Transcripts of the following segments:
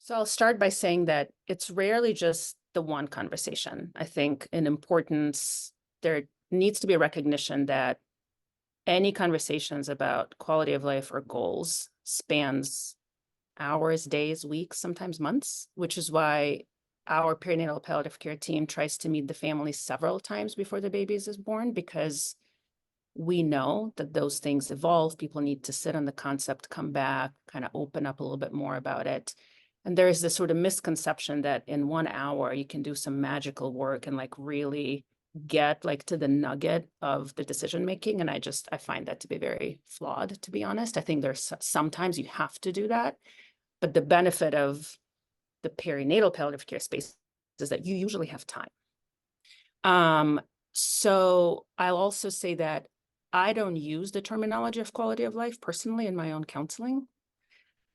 So I'll start by saying that it's rarely just the one conversation. I think in importance, there needs to be a recognition that any conversations about quality of life or goals spans hours, days, weeks, sometimes months, which is why our perinatal palliative care team tries to meet the family several times before the baby is born, because we know that those things evolve. People need to sit on the concept, come back, kind of open up a little bit more about it. And there is this sort of misconception that in 1 hour you can do some magical work and like really get like to the nugget of the decision making. And I find that to be very flawed, to be honest. I think there's sometimes you have to do that. But the benefit of the perinatal palliative care space is that you usually have time. So I'll also say that I don't use the terminology of quality of life personally in my own counseling.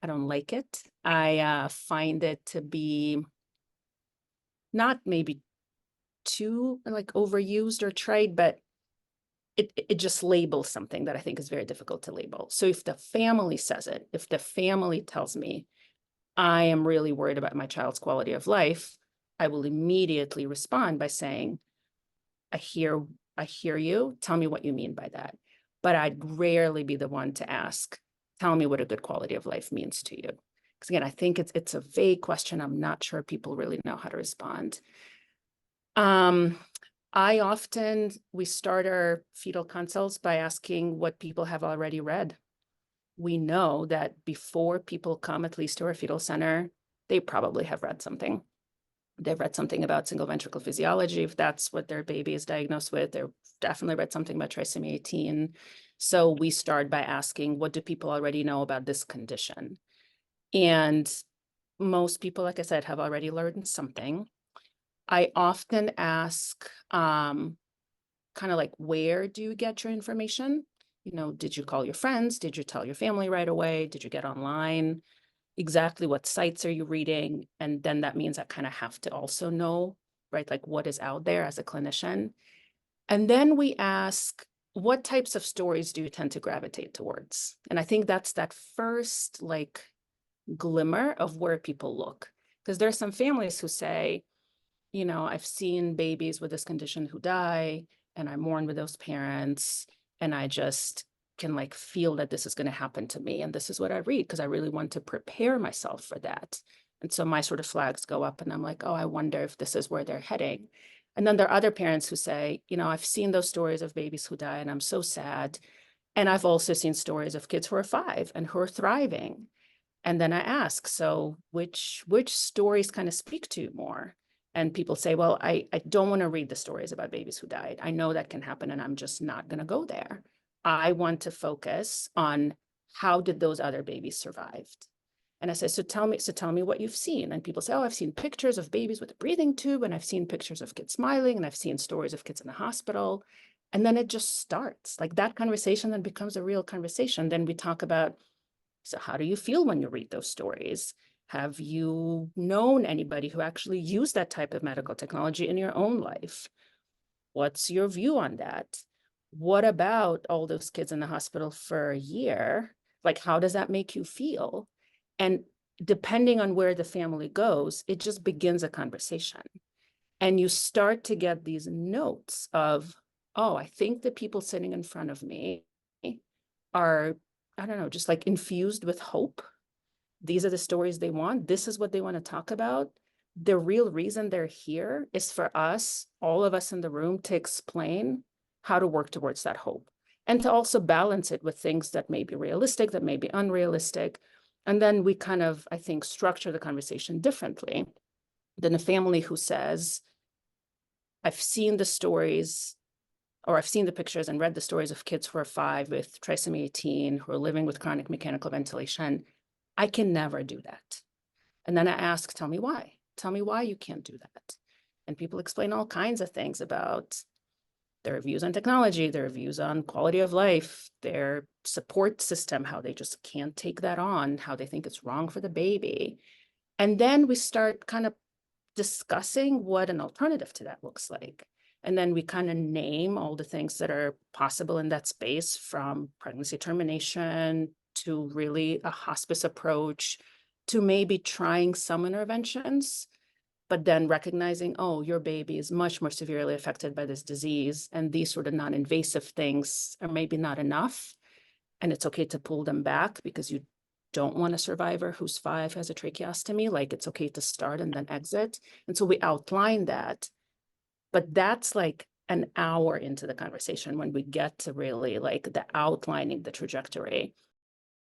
I don't like it. I find it to be not maybe too like overused or trite, but it just labels something that I think is very difficult to label. So if the family says it, if the family tells me I am really worried about my child's quality of life, I will immediately respond by saying, I hear you. Tell me what you mean by that. But I'd rarely be the one to ask, tell me what a good quality of life means to you. Because again, I think it's a vague question. I'm not sure people really know how to respond. We start our fetal consults by asking what people have already read. We know that before people come, at least to our fetal center, they probably have read something. They've read something about single ventricle physiology. If that's what their baby is diagnosed with, they've definitely read something about trisomy 18. So we start by asking, what do people already know about this condition? And most people, like I said, have already learned something. I often ask, kind of like, where do you get your information? You know, did you call your friends? Did you tell your family right away? Did you get online? Exactly what sites are you reading? And then that means I kind of have to also know, right, like what is out there as a clinician. And then we ask, what types of stories do you tend to gravitate towards? And I think that's that first like glimmer of where people look. Because there's some families who say, you know, I've seen babies with this condition who die, and I mourn with those parents, and I just can like feel that this is going to happen to me. And this is what I read because I really want to prepare myself for that. And so my sort of flags go up and I'm like, oh, I wonder if this is where they're heading. And then there are other parents who say, you know, I've seen those stories of babies who die and I'm so sad. And I've also seen stories of kids who are 5 and who are thriving. And then I ask, so which stories kind of speak to you more? And people say, well, I don't want to read the stories about babies who died. I know that can happen and I'm just not going to go there. I want to focus on how did those other babies survive? And I say, so tell me what you've seen. And people say, oh, I've seen pictures of babies with a breathing tube, and I've seen pictures of kids smiling, and I've seen stories of kids in the hospital. And then it just starts. Like that conversation then becomes a real conversation. Then we talk about, so how do you feel when you read those stories? Have you known anybody who actually used that type of medical technology in your own life? What's your view on that? What about all those kids in the hospital for a year? Like, how does that make you feel? And depending on where the family goes, it just begins a conversation. And you start to get these notes of, oh, I think the people sitting in front of me are, I don't know, just like infused with hope. These are the stories they want. This is what they want to talk about. The real reason they're here is for us, all of us in the room, to explain how to work towards that hope and to also balance it with things that may be realistic, that may be unrealistic. And then we kind of, I think, structure the conversation differently than a family who says, I've seen the stories, or I've seen the pictures and read the stories of kids who are 5 with trisomy 18, who are living with chronic mechanical ventilation. I can never do that. And then I ask, tell me why. Tell me why you can't do that. And people explain all kinds of things about their views on technology, their views on quality of life, their support system, how they just can't take that on, how they think it's wrong for the baby. And then we start kind of discussing what an alternative to that looks like. And then we kind of name all the things that are possible in that space, from pregnancy termination to really a hospice approach to maybe trying some interventions, but then recognizing, oh, your baby is much more severely affected by this disease, and these sort of non-invasive things are maybe not enough. And it's okay to pull them back because you don't want a survivor who's 5 has a tracheostomy. Like, it's okay to start and then exit. And so we outline that. But that's like an hour into the conversation when we get to really like the outlining the trajectory.